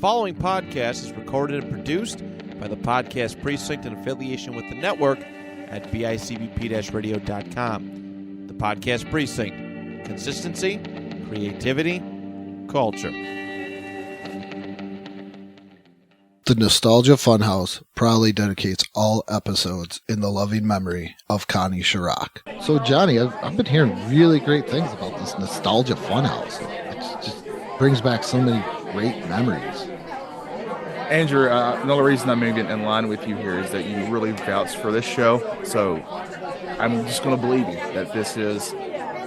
following podcast is recorded and produced by the Podcast Precinct in affiliation with the network at bicbp-radio.com. The Podcast Precinct. Consistency, creativity, culture. The Nostalgia Funhouse proudly dedicates all episodes in the loving memory of Connie Chirac. So, Johnny, I've been hearing really great things about this Nostalgia Funhouse. It just brings back so many great memories. Andrew, the only reason I'm moving in line with you here is that you really vouched for this show. So I'm just going to believe you that this is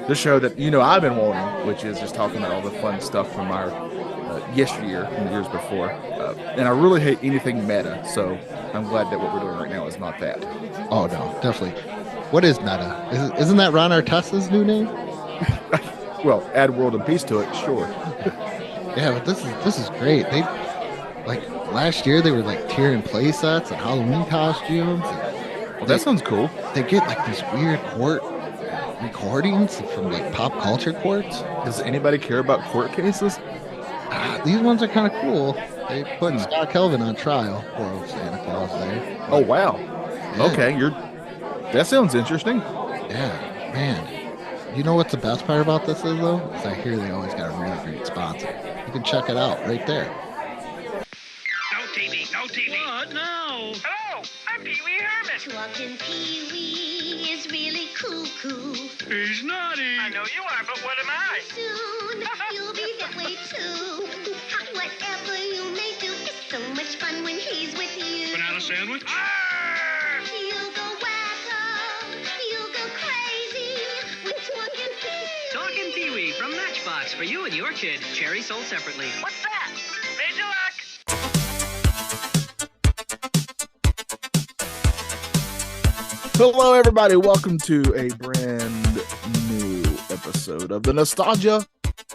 the show that I've been wanting, which is just talking about all the fun stuff from our yesteryear and the years before. And I really hate anything meta, so I'm glad that what we're doing right now is not that. Oh, no, definitely. What is meta? Isn't that Ron Artest's new name? Well, add world and peace to it, sure. Yeah, but this is great. They last year they were tearing play sets and Halloween costumes. Well, that sounds cool. They get these weird court recordings from pop culture courts. Does anybody care about court cases? These ones are kind of cool. They put Scott Kelvin on trial. Poor old Santa Claus there. Oh wow. Yeah. Okay, that sounds interesting. Yeah, man. You know what's the best part about this is though? Is I hear they always got a really great sponsor. You can check it out right there. No TV. What? No. Hello, I'm Pee Wee Herman. Talking Pee Wee is really cuckoo. He's naughty. I know you are, but what am I? Soon you'll be that way too. Whatever you may do, it's so much fun when he's with you. Banana sandwich? You'll go wacko, you'll go crazy when Talking Pee Wee. Talking Pee Wee from Matchbox for you and your kid. Cherry sold separately. What's that? Major luck. Hello, everybody. Welcome to a brand new episode of the Nostalgia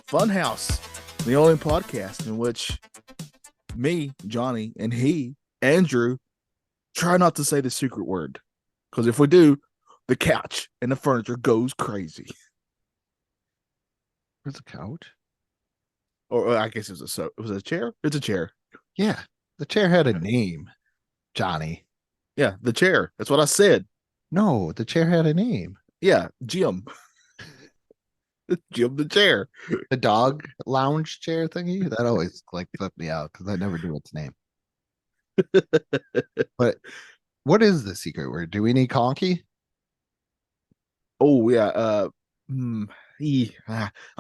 Funhouse, the only podcast in which me, Johnny, and he, Andrew, try not to say the secret word. Because if we do, the couch and the furniture goes crazy. Where's the couch? Or I guess it was a chair? It's a chair. Yeah, the chair had a name, Johnny. Yeah, the chair. That's what I said. No, the chair had a name. Yeah, Jim. Jim the chair. The dog lounge chair thingy? That always flipped me out because I never knew its name. But what is the secret word? Do we need conky? Oh, yeah. I'm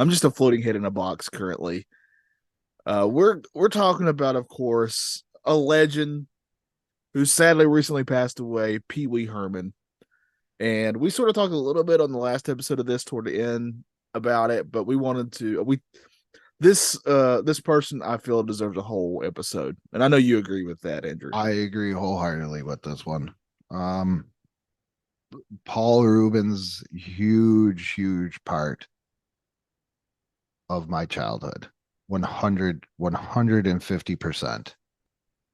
just a floating head in a box currently. We're talking about, of course, a legend who sadly recently passed away, Pee Wee Herman. And we sort of talked a little bit on the last episode of this toward the end about it, but we wanted to this person I feel deserves a whole episode. And I know you agree with that, Andrew. I agree wholeheartedly with this one. Paul Rubens, huge part of my childhood. 150%.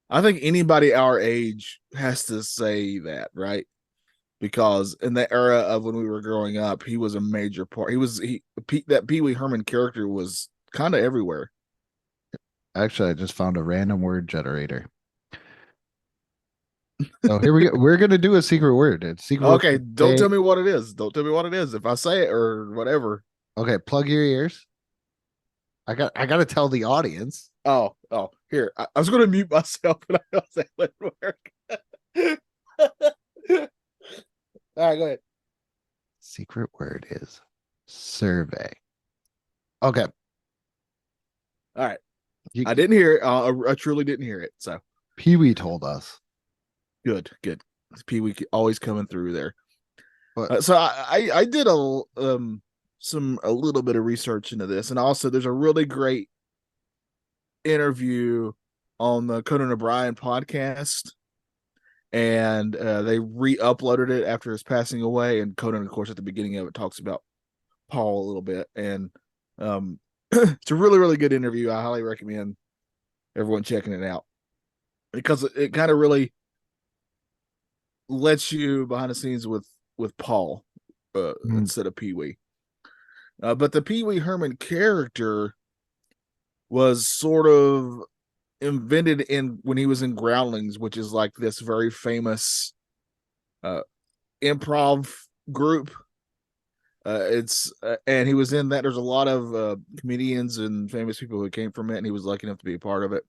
I think anybody our age has to say that, right? Because in the era of when we were growing up, he was a major part. That Pee Wee Herman character was kind of everywhere. Actually, I just found a random word generator. So here we go. We're gonna do a secret word. It's secret. Okay, don't tell me what it is. Don't tell me what it is. If I say it or whatever. Okay, plug your ears. I got to tell the audience. Oh, here. I was going to mute myself, but I know that wouldn't work. All right, go ahead. Secret word is survey. Okay. All right. I didn't hear it. I truly didn't hear it. So Pee Wee told us. Good. Pee Wee always coming through there. But, so I did a little bit of research into this, and also there's a really great interview on the Conan O'Brien podcast, and they re-uploaded it after his passing away. And Conan, of course, at the beginning of it talks about Paul a little bit, and it's a really good interview. I highly recommend everyone checking it out because it kind of really lets you behind the scenes with Paul instead of Pee Wee. But the Pee Wee Herman character was sort of invented in when he was in Groundlings, which is like this very famous improv group. It's and he was in that. There's a lot of comedians and famous people who came from it, and he was lucky enough to be a part of it.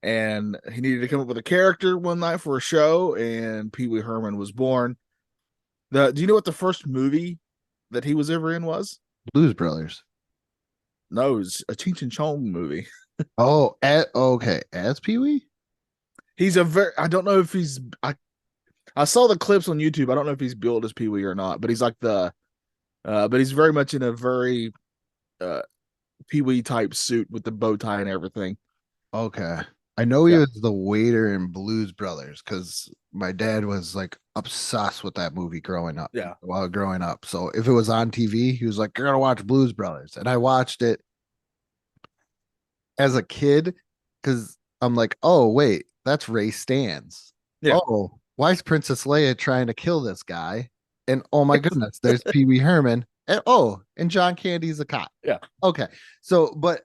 And he needed to come up with a character one night for a show, and Pee Wee Herman was born. Do you know what the first movie that he was ever in was? Blues Brothers. No, it was a Cheech and Chong movie. Oh, okay. As Pee Wee? He's a very. I don't know if he's. I saw the clips on YouTube. I don't know if he's billed as Pee Wee or not, but he's like the. But he's very much in a very Pee Wee type suit with the bow tie and everything. Okay. I know he Yeah. was the waiter in Blues Brothers because my dad was like obsessed with that movie growing up. Yeah. While growing up. So if it was on TV, he was like, "You're gonna watch Blues Brothers." And I watched it as a kid because I'm like, oh wait, that's Ray Stans. Yeah. Oh, why is Princess Leia trying to kill this guy? And oh my goodness, there's Pee Wee Herman. And and John Candy's a cop. Yeah. Okay. So, but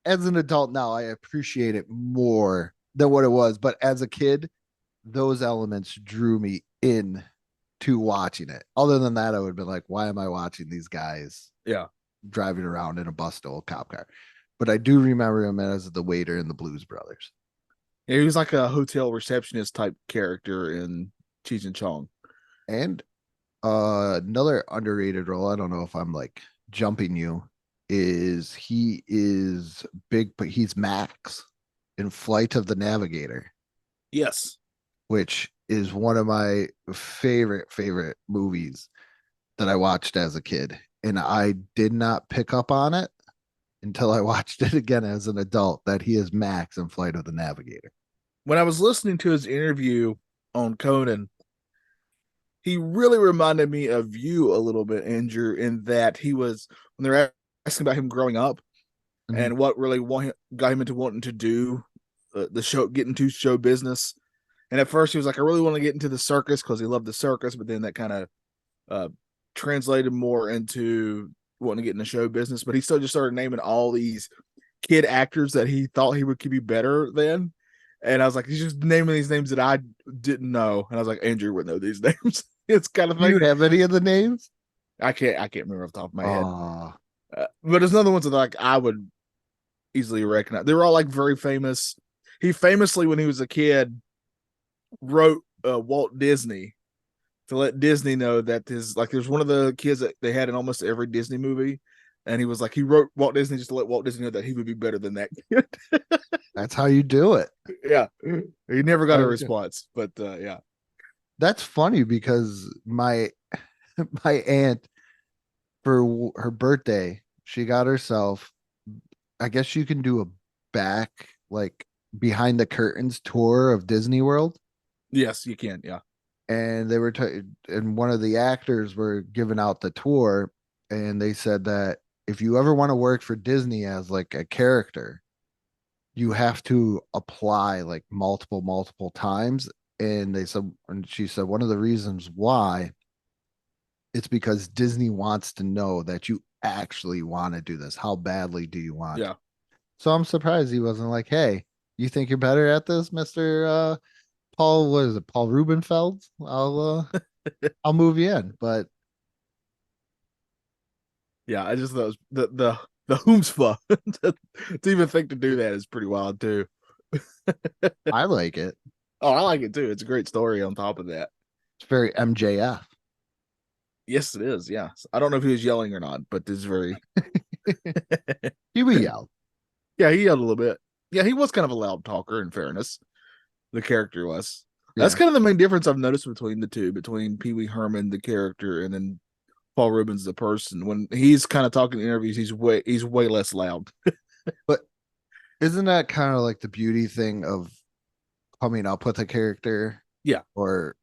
as an adult now, I appreciate it more than what it was. But as a kid, those elements drew me in to watching it. Other than that, I would have been like, why am I watching these guys Yeah. driving around in a busted old cop car? But I do remember him as the waiter in the Blues Brothers. Yeah, he was like a hotel receptionist type character in Cheech and Chong. And another underrated role, I don't know if I'm like jumping you, is he is big, but he's Max in Flight of the Navigator, Yes. which is one of my favorite movies that I watched as a kid. And I did not pick up on it until I watched it again as an adult that he is Max in Flight of the Navigator. When I was listening to his interview on Conan, he really reminded me of you a little bit, Andrew, in that he was, when they're asking about him growing up and what really got him into wanting to do the show, get into show business. And at first he was like, I really want to get into the circus because he loved the circus, but then that kind of translated more into wanting to get into show business. But he still just started naming all these kid actors that he thought could be better than. And I was like, he's just naming these names that I didn't know. And I was like, Andrew would know these names. It's kind of Do you have any of the names? I can't remember off the top of my head. Oh, But there's another ones that like I would easily recognize. They were all like very famous. He famously, when he was a kid, wrote Walt Disney to let Disney know that there's one of the kids that they had in almost every Disney movie. And he was like, he wrote Walt Disney just to let Walt Disney know that he would be better than that kid. that's how you do it. Yeah. He never got a Okay. response, but yeah. That's funny because my aunt for her birthday, she got herself, I guess you can do a back like behind the curtains tour of Disney World. Yes, you can. Yeah. And they were and one of the actors were giving out the tour, and they said that if you ever want to work for Disney as like a character, you have to apply like multiple times. And she said one of the reasons why it's because Disney wants to know that you actually want to do this. How badly do you want? Yeah. So I'm surprised he wasn't like, hey, you think you're better at this, Mr. Paul, what is it, Paul Rubenfeld? I'll move you in. But Yeah. I just thought the whomspa to even think to do that is pretty wild too. I like it. Oh, I like it too. It's a great story on top of that. It's very MJF. Yes, it is. Yeah. I don't know if he was yelling or not, but it's very He would yell. yeah, he yelled a little bit. Yeah, he was kind of a loud talker, in fairness. The character was. That's Yeah. kind of the main difference I've noticed between the two, between Pee Wee Herman, the character, and then Paul Rubens, the person. When he's kind of talking in interviews, he's way less loud. But isn't that kind of like the beauty thing of coming up with a character? Yeah. Or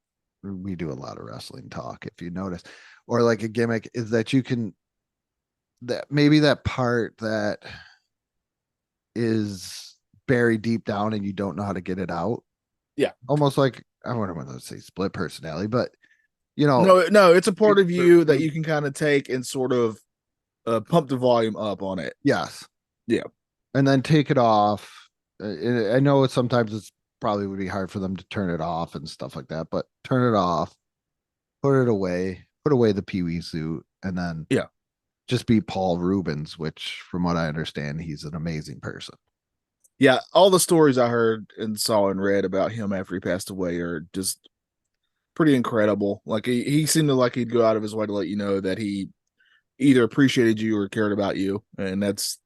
we do a lot of wrestling talk, if you notice, or like a gimmick is that you can, that maybe that part that is buried deep down and you don't know how to get it out. Yeah. Almost like, I don't want to say split personality, but you know, No, it's a part of you that you can kind of take and sort of pump the volume up on it. yes. Yeah. And then take it off I know sometimes it's probably would be hard for them to turn it off and stuff like that, but turn it off, put it away, put away the Pee Wee suit, and then Yeah. just be Paul Rubens, which, from what I understand, he's an amazing person. Yeah, all the stories I heard and saw and read about him after he passed away are just pretty incredible. Like he seemed to like he'd go out of his way to let you know that he either appreciated you or cared about you, and that's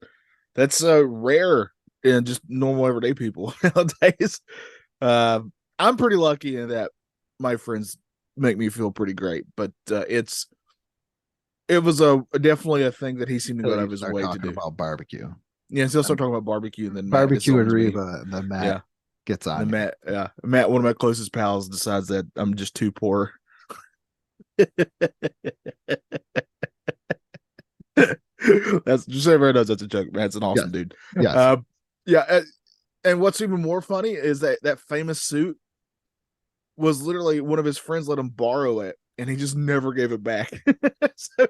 rare in just normal everyday people nowadays. I'm pretty lucky in that my friends make me feel pretty great, but it was definitely a thing that he seemed to go Until out you of his start way to talking do. about barbecue. Yeah, so he'll start talking about barbecue, and then Matt Barbecue and disowns me. Reba, and then Matt Yeah, gets and on then you. Matt, one of my closest pals, decides that I'm just too poor. That's just so everyone knows that's a joke. Matt's an awesome Yes. dude. Yes. Yeah, and what's even more funny is that famous suit was literally one of his friends let him borrow it, and he just never gave it back. So,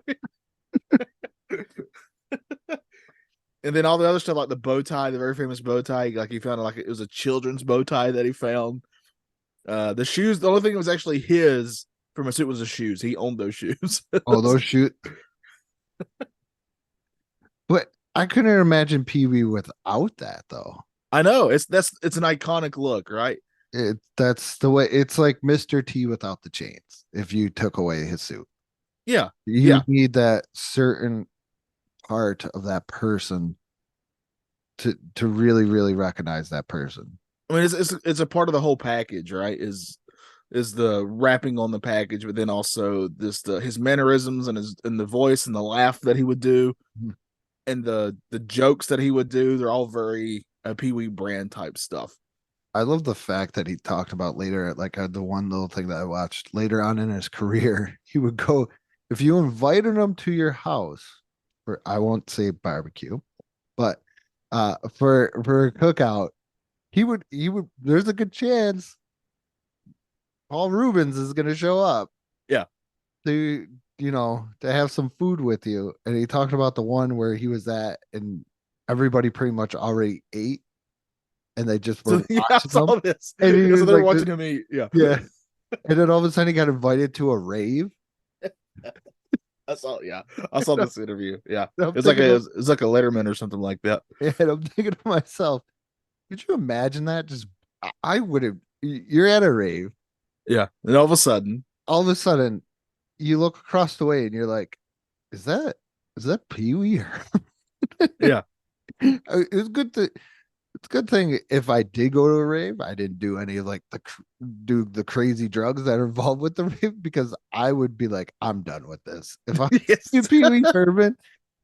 and then all the other stuff like the bow tie, the very famous bow tie, like he found like it was a children's bow tie that he found. The shoes, the only thing that was actually his from a suit was the shoes. He owned those shoes. Oh, those shoot. But I couldn't imagine Pee Wee without that, though. I know it's an iconic look, right? That's the way. It's like Mr. T without the chains. If you took away his suit, Yeah, you need that certain part of that person to really recognize that person. I mean it's a part of the whole package, right? Is the wrapping on the package, but then also his mannerisms and the voice and the laugh that he would do, and the jokes that he would do. They're all very Pee Wee brand type stuff. I love the fact that he talked about later, like the one little thing that I watched later on in his career. He would go, if you invited him to your house for, I won't say barbecue, but for a cookout, he would, there's a good chance Paul Rubens is going to show up. Yeah. To, to have some food with you. And he talked about the one where he was at and everybody pretty much already ate. And they just were So, I saw this. And he so was they're like, watching him eat. Yeah. Yeah. And then all of a sudden he got invited to a rave. I saw this interview. Yeah. I'm It's like thinking it's like a Letterman or something like that. and I'm thinking to myself, could you imagine that? Just I would have, you're at a rave. Yeah. And all of a sudden You look across the way and you're like, is that Pee Wee? Yeah. It's good to it's a good thing if I did go to a rave, I didn't do any of like do the crazy drugs that are involved with the rave, because I would be like, I'm done with this. If I see Pee Wee Herman,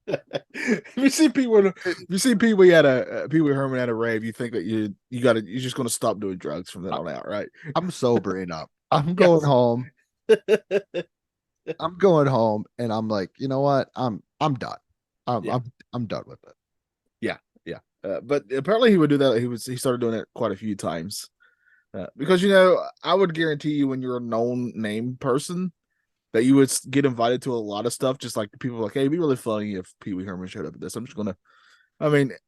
if you see Pee Wee at a Pee Wee Herman at a rave, you think that you're just going to stop doing drugs from then on out, right? I'm sobering up. I'm going home. I'm going home, and I'm like, you know what? I'm done. I'm done with it. But apparently he would do that. He started doing it quite a few times, because I would guarantee you when you're a known name person that you would get invited to a lot of stuff. Just like people are like, hey, it'd be really funny if Pee Wee Herman showed up at this.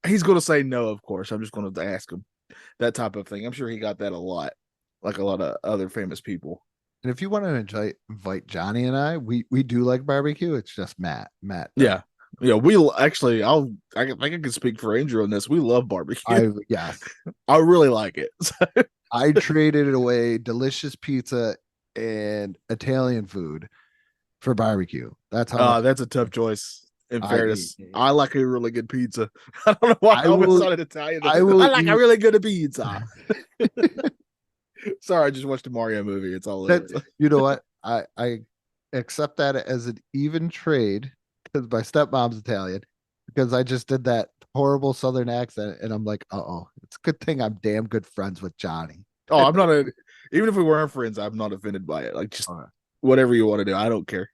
He's gonna say no, of course. I'm just gonna ask him that type of thing. I'm sure he got that a lot, like a lot of other famous people. And if you want to invite Johnny and I, we do like barbecue. It's just Matt. Yeah. We actually, I think I can speak for Andrew on this. We love barbecue. I really like it. I traded away delicious pizza and Italian food for barbecue. That's how. That's a tough choice. In fairness, I like a really good pizza. I don't know why I always started Italian. I like a really good pizza. Sorry, I just watched a Mario movie. It's all it is. You know what? I accept that as an even trade because my stepmom's Italian, because I just did that horrible Southern accent, and I'm like, it's a good thing I'm damn good friends with Johnny. Oh, even if we weren't friends, I'm not offended by it. Like, just whatever you want to do, I don't care.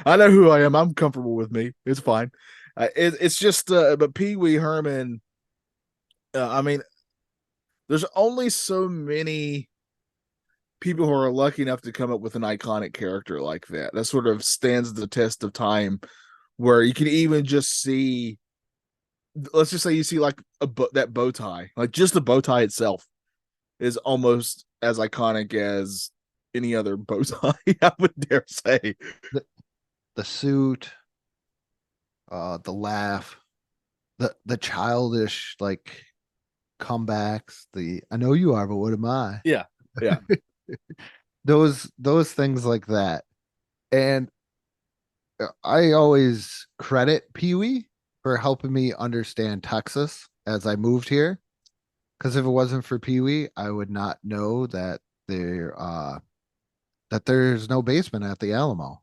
I know who I am. I'm comfortable with me. It's fine. It's just, but Pee Wee Herman. There's only so many people who are lucky enough to come up with an iconic character like that. That sort of stands the test of time, where you can even just see let's just say you see like that bow tie, like just the bow tie itself is almost as iconic as any other bow tie. I would dare say. The suit, the laugh, the childish like comebacks. The I know you are, but what am I? Yeah, yeah, Those things like that, and I always credit Pee Wee for helping me understand Texas as I moved here. Because if it wasn't for Pee Wee, I would not know that there's no basement at the Alamo.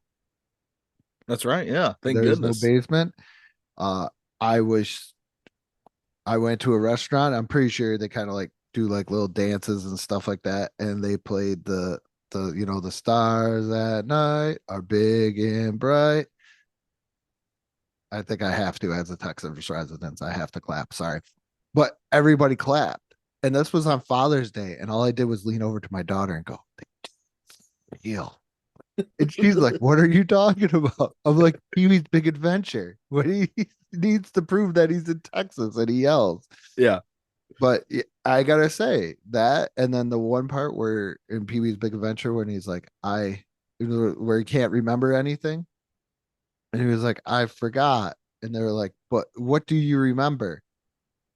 that's right. Yeah, thank There's no goodness. basement. Uh, I was I went to a restaurant. I'm pretty sure they kind of like do like little dances and stuff like that, and they played the stars at night are big and bright. I think I have to, as a Texas resident, I have to clap. Sorry, but everybody clapped, and this was on Father's Day, and all I did was lean over to my daughter and go, "Real." And she's like, "What are you talking about?" I'm like, "Pee Wee's Big Adventure." What he needs to prove that he's in Texas, and he yells. Yeah, But I gotta say that, and then the one part where in Pee Wee's Big Adventure when he's like, where he can't remember anything, and he was like, "I forgot," and they were like, "But what do you remember?"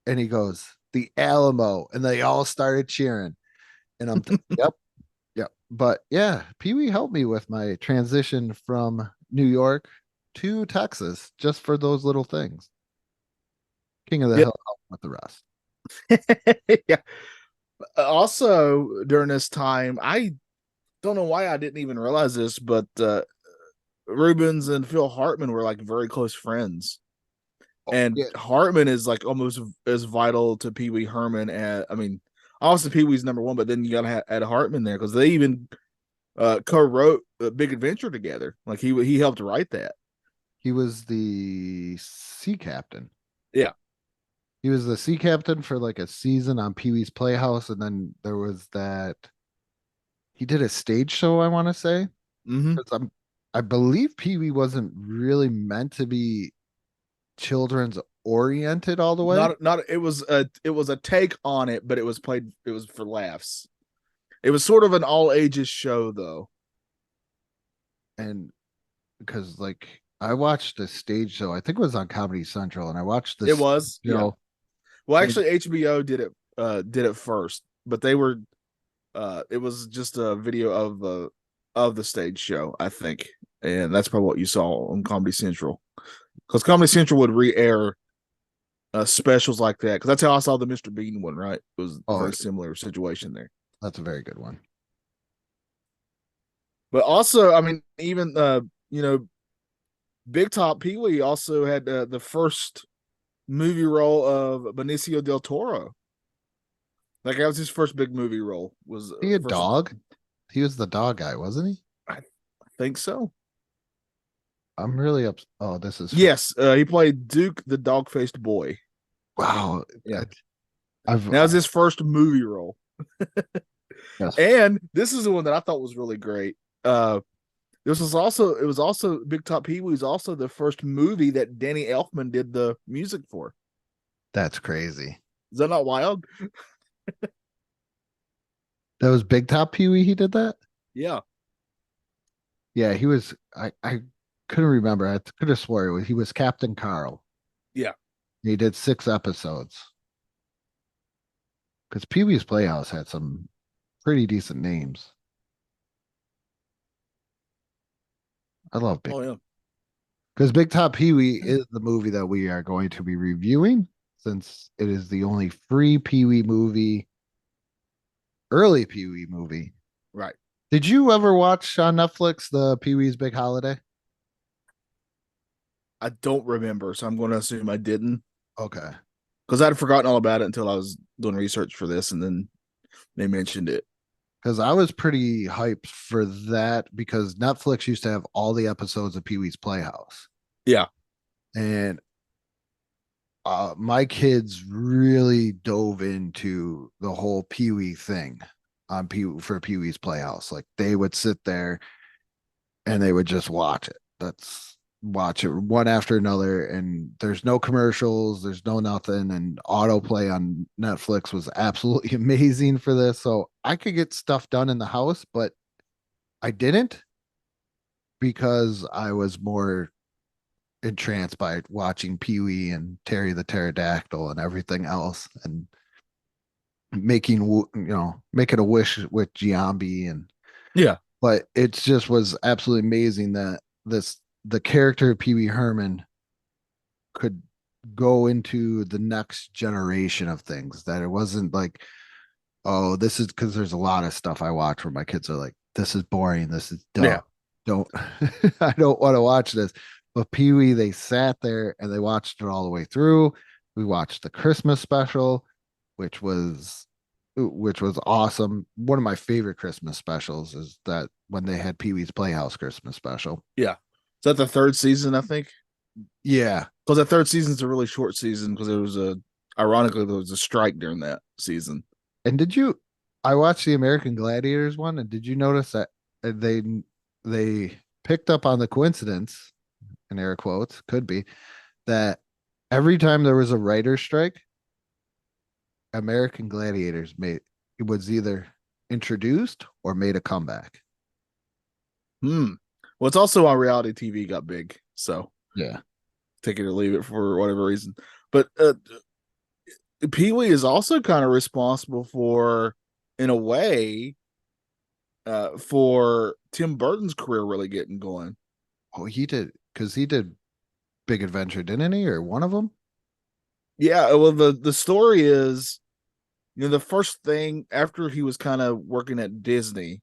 And he goes, "The Alamo," and they all started cheering, and I'm thinking, "Yep, yep." But yeah, Pee Wee helped me with my transition from New York to Texas just for those little things. King of the yeah, Hill helped with the rest. yeah. Also, during this time, I don't know why I didn't even realize this, but Rubens and Phil Hartman were like very close friends. Oh, And yeah, Hartman is like almost as vital to Pee Wee Herman as I mean, obviously Pee Wee's number one, but then you gotta add Hartman there because they even co-wrote a Big Adventure together. Like he helped write that. he was the sea captain. Yeah. He was the sea captain for like a season on Pee Wee's Playhouse, and then there was that he did a stage show. I want to say Mm-hmm. because I believe Pee Wee wasn't really meant to be children's oriented all the way, Not it was a take on it, but it was for laughs. It was sort of an all ages show though. and because like I watched the stage show. I think it was on Comedy Central, and I watched It this was, yeah. show. Well, And actually HBO did it first, but they were it was just a video of the stage show, I think. And that's probably what you saw on Comedy Central. Because Comedy Central would re-air specials like that. Because that's how I saw the Mr. Bean one, right? It was a oh, very similar situation there. that's a very good one. But also, I mean, even you know, Big Top Pee Wee also had the first movie role of Benicio del Toro. Like that was his first big movie role. Was He a first, dog? He was the dog guy, wasn't he? I think so. I'm really up. Oh, this is Yes, he played Duke, the dog-faced boy. wow. Yeah, I've that was his first movie role. yes, And this is the one that I thought was really great. This was also it was also Big Top Pee Wee was also the first movie that Danny Elfman did the music for. that's crazy. Is that not wild? That was Big Top Pee Wee. He did that. Yeah. Yeah, he was. I couldn't remember. I could have swore he was Captain Carl. Yeah. He did 6 episodes because Pee Wee's Playhouse had some pretty decent names. I love Big Oh yeah. because Big Top Pee Wee is the movie that we are going to be reviewing since it is the only free Pee Wee movie, early Pee Wee movie. Right. Did you ever watch on Netflix the Pee Wee's Big Holiday? I don't remember, so I'm going to assume I didn't Okay. because I'd forgotten all about it until I was doing research for this, and then they mentioned it. Because I was pretty hyped for that because Netflix used to have all the episodes of Pee Wee's Playhouse. Yeah. And my kids really dove into the whole Pee Wee thing on for Pee Wee's Playhouse. Like they would sit there and they would just watch it. That's watch it one after another, and there's no commercials, there's no nothing, and autoplay on Netflix was absolutely amazing for this. So I could get stuff done in the house, but I didn't because I was more entranced by watching Pee-wee and Terry the Pterodactyl and everything else, and making a wish with Giambi. And Yeah. but it just was absolutely amazing that the character of Pee Wee Herman could go into the next generation of things, that it wasn't like, oh, this is, because there's a lot of stuff I watch where my kids are like, this is boring, this is dumb, Yeah. don't I don't want to watch this. But Pee Wee, they sat there and they watched it all the way through. We watched the Christmas special, which was awesome. One of my favorite Christmas specials is that when they had Pee Wee's Playhouse Christmas special. Yeah. Is that the third season, I think? Yeah. Because that third season's a really short season because ironically, there was a strike during that season. And I watched the American Gladiators one, and did you notice that they picked up on the coincidence, in air quotes, could be, that every time there was a writer's strike, American Gladiators it was either introduced or made a comeback. Well, it's also on reality TV got big, so Yeah. take it or leave it for whatever reason. But Pee Wee is also kind of responsible for, in a way, for Tim Burton's career really getting going. Oh, he did, because he did Big Adventure, didn't he? Or one of them? Yeah, well, the story is, the first thing after he was kind of working at Disney,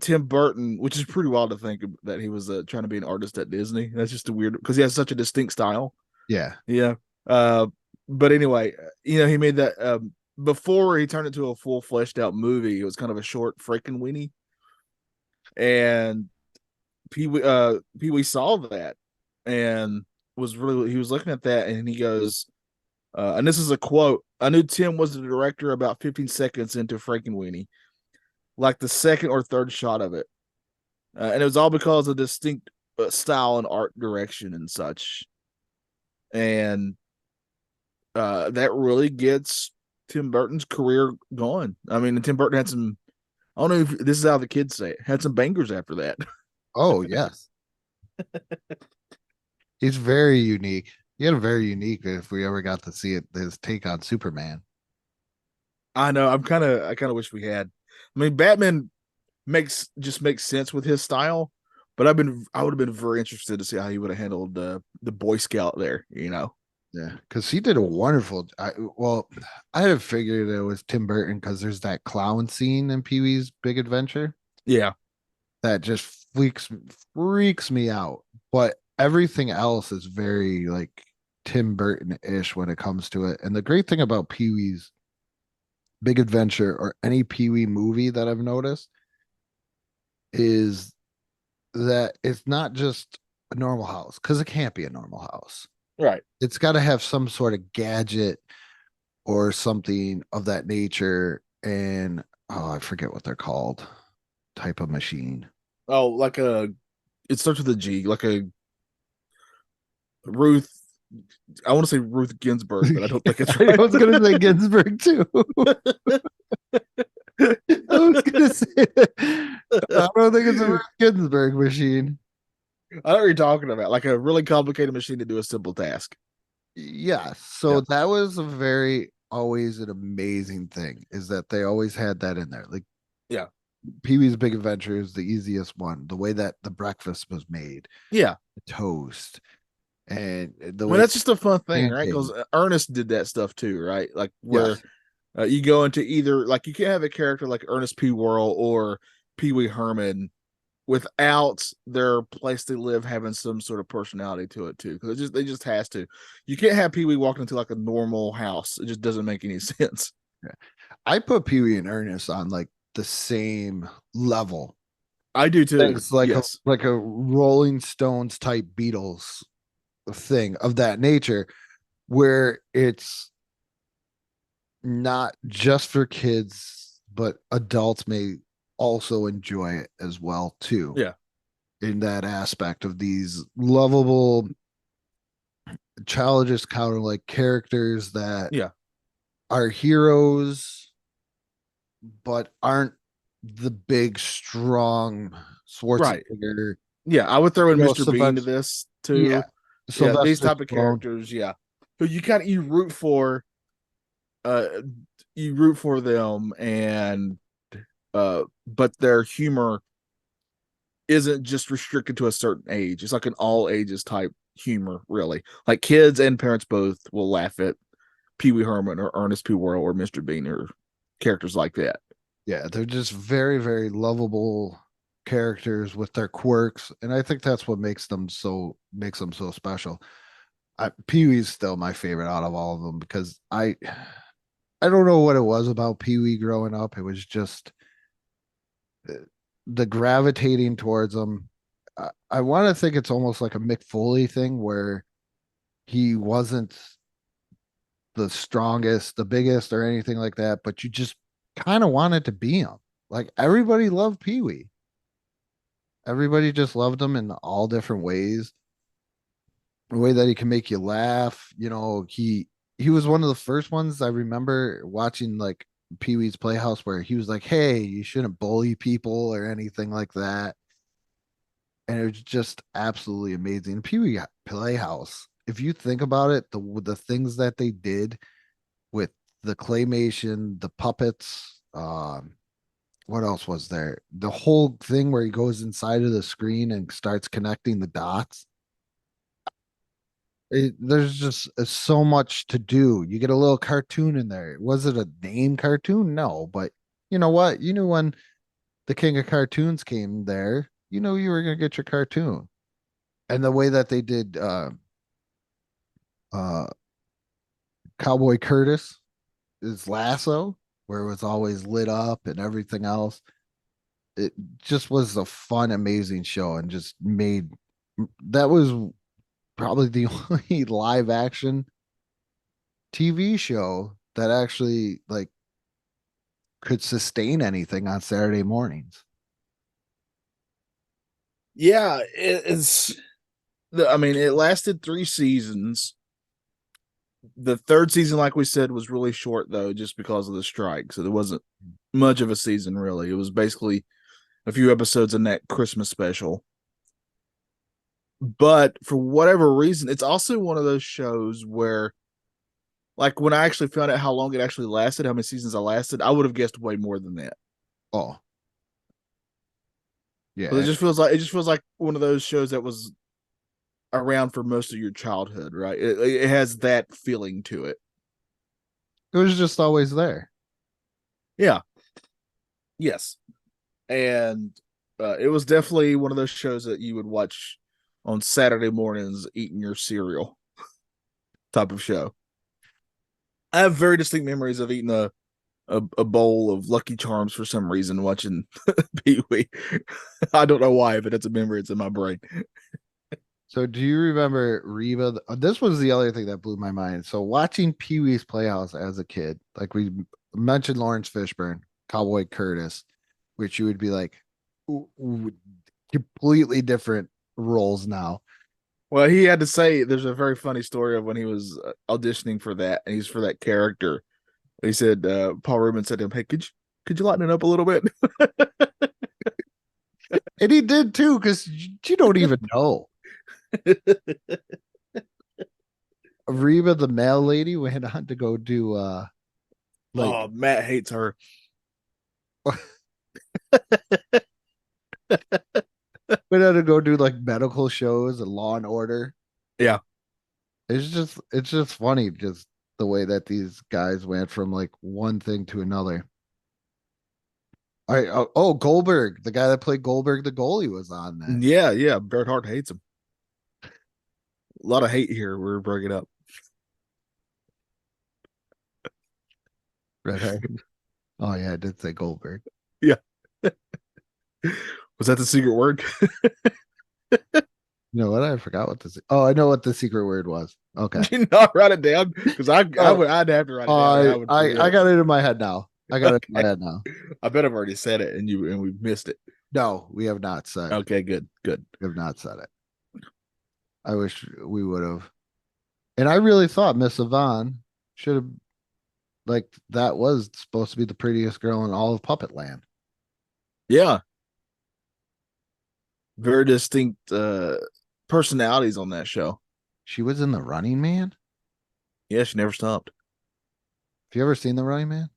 Tim Burton, which is pretty wild to think that he was trying to be an artist at Disney. That's just a weird, because he has such a distinct style. Yeah. Yeah. But anyway, he made that before he turned into a full fleshed out movie. It was kind of a short freaking weenie, and Pee Wee saw that and he was looking at that, and he goes, and this is a quote: "I knew Tim was the director about 15 seconds into freaking weenie, like the second or third shot of it, and it was all because of distinct style and art direction and such." And that really gets Tim Burton's career going. I mean, Tim Burton had some, I don't know if this is how the kids say it, had some bangers after that. Oh, yes. He's very unique. He had a very unique, if we ever got to see it, his take on Superman. I know. I kind of wish we had. I mean, Batman makes sense with his style, but I would have been very interested to see how he would have handled the Boy Scout there. Yeah, because he did a wonderful. I had figured it was Tim Burton because there's that clown scene in Pee Wee's Big Adventure Yeah. that just freaks me out. But everything else is very like Tim Burton-ish when it comes to it. And the great thing about Pee Wee's Big Adventure, or any Pee Wee movie that I've noticed, is that it's not just a normal house, because it can't be a normal house. Right. It's got to have some sort of gadget or something of that nature. And I forget what they're called. Type of machine. Oh, like it starts with a G, like a Ruth. I want to say Ruth Ginsburg, but I don't think it's right. I was going to say Ginsburg too. I was going to say that. I don't think it's a Ruth Ginsburg machine. I know what you're talking about, like a really complicated machine to do a simple task. Yes. So Yeah. that was always an amazing thing, is that they always had that in there. Like, Yeah. Pee Wee's Big Adventure is the easiest one. The way that the breakfast was made, Yeah. the toast, and the I way mean, that's just a fun thing, right? pancakes. Because Ernest did that stuff too, right? Like where Yes. you go into either, like, you can't have a character like Ernest P. Worrell or Pee Wee Herman without their place they live having some sort of personality to it too, because they just has to. You can't have Pee Wee walking into like a normal house; it just doesn't make any sense. Yeah. I put Pee Wee and Ernest on like the same level. I do too. It's like Yes. a Rolling Stones type Beatles thing of that nature, where it's not just for kids, but adults may also enjoy it as well too. Yeah. in that aspect of these lovable, childish, kind of like characters that Yeah. are heroes, but aren't the big, strong Right. Schwarzenegger. Yeah, I would throw in Mr. Bean to Sylvester, this yeah, too. Yeah, these Sylvester type of Stallone. characters, yeah. Who you root for, uh you root for them, and but their humor isn't just restricted to a certain age. It's like an all ages type humor, really. Like kids and parents both will laugh at Pee Wee Herman or Ernest P. Worrell or Mr. Bean or characters like that. Yeah, they're just very, very lovable characters with their quirks, and I think that's what makes them so special. Pee Wee's still my favorite out of all of them because I don't know what it was about Pee Wee growing up. It was just the gravitating towards him. I want to think it's almost like a Mick Foley thing where he wasn't the strongest, the biggest, or anything like that, but you just kind of wanted to be him. Like everybody loved Pee Wee. Everybody just loved him in all different ways. The way that he can make you laugh, he was one of the first ones I remember watching, like Pee Wee's Playhouse, where he was like, "Hey, you shouldn't bully people or anything like that." And it was just absolutely amazing. Pee Wee Playhouse, if you think about it, the things that they did with the claymation, the puppets, what else was there? The whole thing where he goes inside of the screen and starts connecting the dots. There's just so much to do. You get a little cartoon in there. Was it a name cartoon? No, but you know what? You knew when the King of Cartoons came there, you know you were gonna get your cartoon. And the way that they did uh Cowboy Curtis is lasso, where it was always lit up and everything else. It just was a fun, amazing show and just made that was probably the only live action TV show that actually like could sustain anything on Saturday mornings. Yeah, it's. I mean, it lasted 3 seasons. The third season, like we said, was really short though, just because of the strike. So there wasn't much of a season really. It was basically a few episodes in that Christmas special. But for whatever reason, it's also one of those shows where, like, when I actually found out how long it actually lasted, how many seasons I lasted, I would have guessed way more than that. Oh, But yeah. it just feels like one of those shows that was around for most of your childhood, right? It has that feeling to it. It was just always there. Yeah. Yes. And it was definitely one of those shows that you would watch on Saturday mornings eating your cereal type of show. I have very distinct memories of eating a bowl of Lucky Charms for some reason watching Pee Wee. I don't know why, but it's a memory. It's in my brain. So do you remember Reba? This was the other thing that blew my mind. So watching Pee Wee's Playhouse as a kid, like we mentioned Lawrence Fishburne, Cowboy Curtis, which you would be like completely different roles now. Well, he had to say there's a very funny story of when he was auditioning for that, and he's for that character. He said Paul Rubens said to him, "Hey, could you lighten it up a little bit?" And he did too, because you don't even know. Reba, the mail lady, went on to go do like Oh, Matt hates her. went on to go do like medical shows and Law and Order. Yeah. It's just funny just the way that these guys went from like one thing to another. All right. Oh, Goldberg, the guy that played Goldberg, the goalie, was on that. Yeah, yeah. Bret Hart hates him. A lot of hate here. We're bringing up. Red Hart. Oh yeah, I did say Goldberg. Yeah. Was that the secret word? You know what? I forgot what this. Oh, I know what the secret word was. Okay. Did you not write it down? Because I'd have to write it down. Or I would I forget. got it in my head now. I got it in my head now. I bet I've already said it and we missed it. No, we have not said. Okay, good. We have not said it. I wish we would have. And I really thought Miss Yvonne should have, like, that was supposed to be the prettiest girl in all of Puppet Land. Yeah. Very distinct personalities on that show. She was in The Running Man. Yeah, she never stopped. Have you ever seen The Running Man?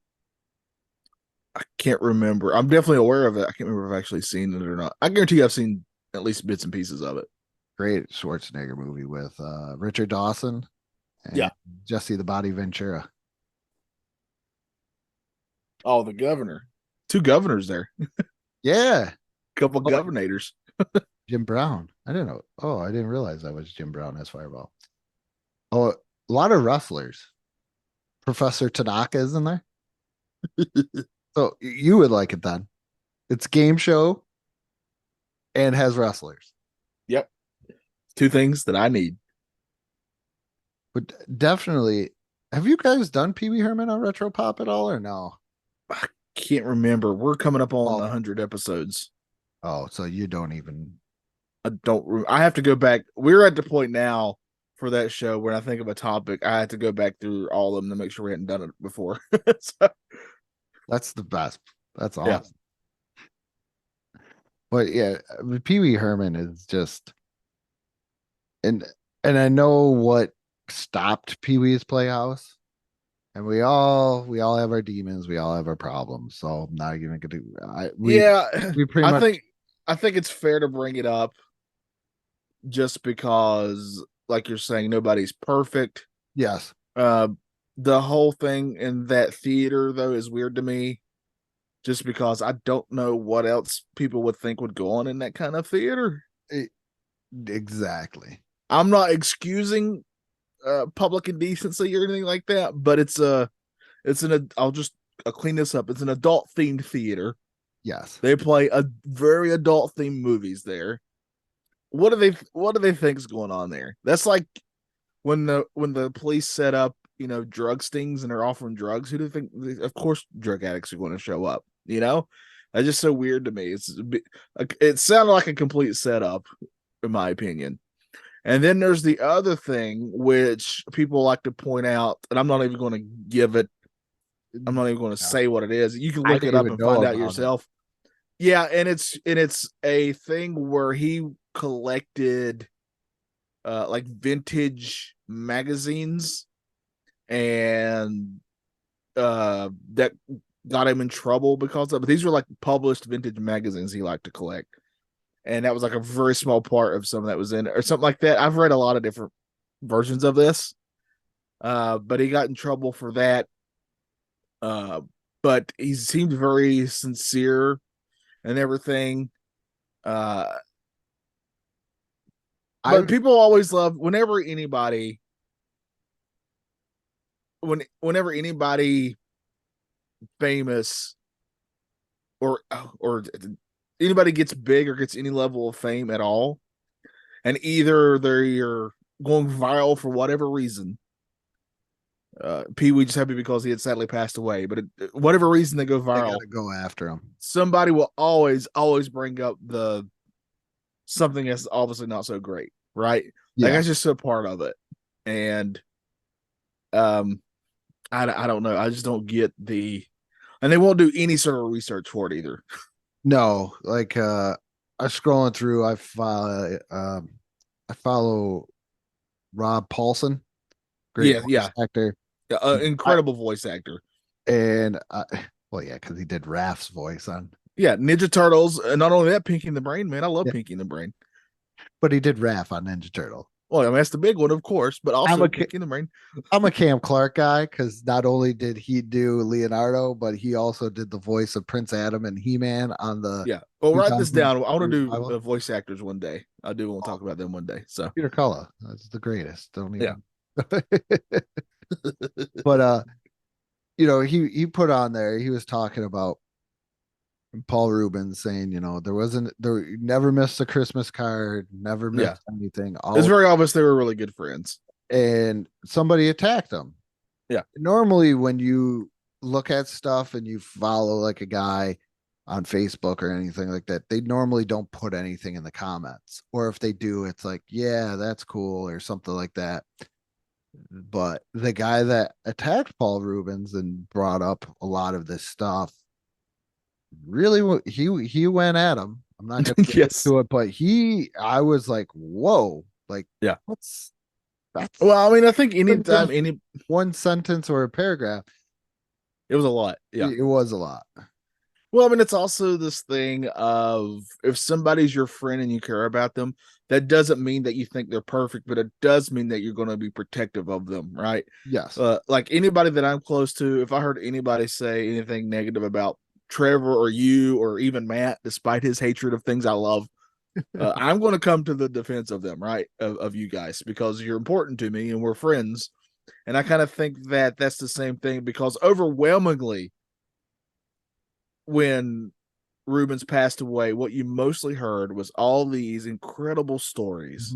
I can't remember. I'm definitely aware of it. I can't remember if I've actually seen it or not. I guarantee you I've seen at least bits and pieces of it. Great Schwarzenegger movie with Richard Dawson and Yeah. Jesse the Body Ventura. Oh, the governor. 2 governors there. Yeah. Couple Oh, governators. Jim Brown. I didn't know. Oh, I didn't realize that was Jim Brown as Fireball. Oh, a lot of wrestlers. Professor Tanaka is in there. So you would like it then. It's game show and has wrestlers. Yep. 2 things that I need. But definitely, have you guys done Pee Wee Herman on Retro Pop at all or no? I can't remember. We're coming up on Oh. 100 episodes. Oh, so you don't even. I have to go back. We're at the point now for that show when I think of a topic, I have to go back through all of them to make sure we hadn't done it before. So, That's the best. That's Yeah. awesome. But yeah, Pee Wee Herman is just, and I know what stopped Pee Wee's Playhouse, and we all have our demons, we all have our problems. So I'm not even gonna. We pretty much. I think it's fair to bring it up just because, like you're saying, nobody's perfect. Yes. The whole thing in that theater though is weird to me, just because I don't know what else people would think would go on in that kind of theater. Exactly. I'm not excusing public indecency or anything like that, but I'll clean this up. It's an adult themed theater. Yes. They play a very adult themed movies there. What do they think is going on there? That's like when the police set up, drug stings and they're offering drugs. Who do they think? Of course, drug addicts are going to show up. That's just so weird to me. It sounded like a complete setup, in my opinion. And then there's the other thing which people like to point out, and I'm not even going to give it. I'm not even going to say what it is. You can look it up and find out yourself. Yeah, and it's a thing where he collected like vintage magazines, and that got him in trouble because of it. These were like published vintage magazines he liked to collect, and that was like a very small part of some that was in it or something like that. I've read a lot of different versions of this, but he got in trouble for that. But he seemed very sincere and everything. But people always love whenever anybody famous or anybody gets big or gets any level of fame at all, and either they're going viral for whatever reason. Pee Wee just happy because he had sadly passed away, but whatever reason they go viral, They gotta go after him. somebody will always bring up the something that's obviously not so great, right? Yeah. Like that's just a part of it. And I don't know. I just don't get and they won't do any sort of research for it either. No, like I'm scrolling through. I follow Rob Paulson, great voice actor, Incredible voice actor, and well, yeah, because he did Raph's voice on. Yeah, Ninja Turtles, and not only that, Pinky and the Brain, man, I love Pinky and the Brain. But he did Raph on Ninja Turtle. Well, I mean, that's the big one, of course, but also Pinky and the Brain. I'm a Cam Clark guy because not only did he do Leonardo, but he also did the voice of Prince Adam and He-Man on the. Yeah. Well, write this down. I want to do voice actors one day. I do want to talk about them one day. So Peter Cullen, that's the greatest. Don't even. Yeah. But he put on there. He was talking about Paul Rubens saying, there never missed a Christmas card, never missed anything. It's very obvious they were really good friends. And somebody attacked him. Yeah. Normally when you look at stuff and you follow like a guy, on Facebook or anything like that, they normally don't put anything in the comments. Or if they do, it's like, yeah, that's cool or something like that. But the guy that attacked Paul Rubens and brought up a lot of this stuff really he went at him. I'm not gonna get Yes. into it, but I was like, whoa, like Yeah. that's Well, I mean, I think anytime just any one sentence or a paragraph. it was a lot. Yeah. It was a lot. Well, I mean, it's also this thing of if somebody's your friend and you care about them, that doesn't mean that you think they're perfect, but it does mean that you're going to be protective of them, right? Yes. Like anybody that I'm close to, if I heard anybody say anything negative about Trevor or you or even Matt, despite his hatred of things I love, I'm going to come to the defense of them, right? Of you guys, because you're important to me and we're friends. And I kind of think that that's the same thing because overwhelmingly, when Rubens passed away, what you mostly heard was all these incredible stories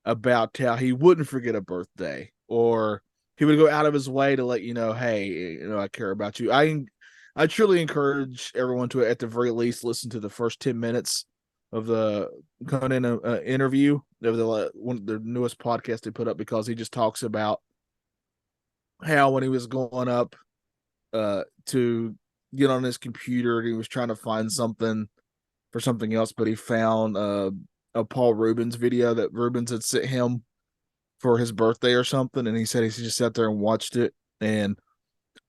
about how he wouldn't forget a birthday or he would go out of his way to let you know, hey, you know, I care about you. I truly encourage everyone to, at the very least, listen to the first 10 minutes of the Conan interview of the newest podcast they put up because he just talks about how when he was going up to get on his computer and he was trying to find something for something else, but he found a Paul Rubens video that Rubens had sent him for his birthday or something, and he said he just sat there and watched it, and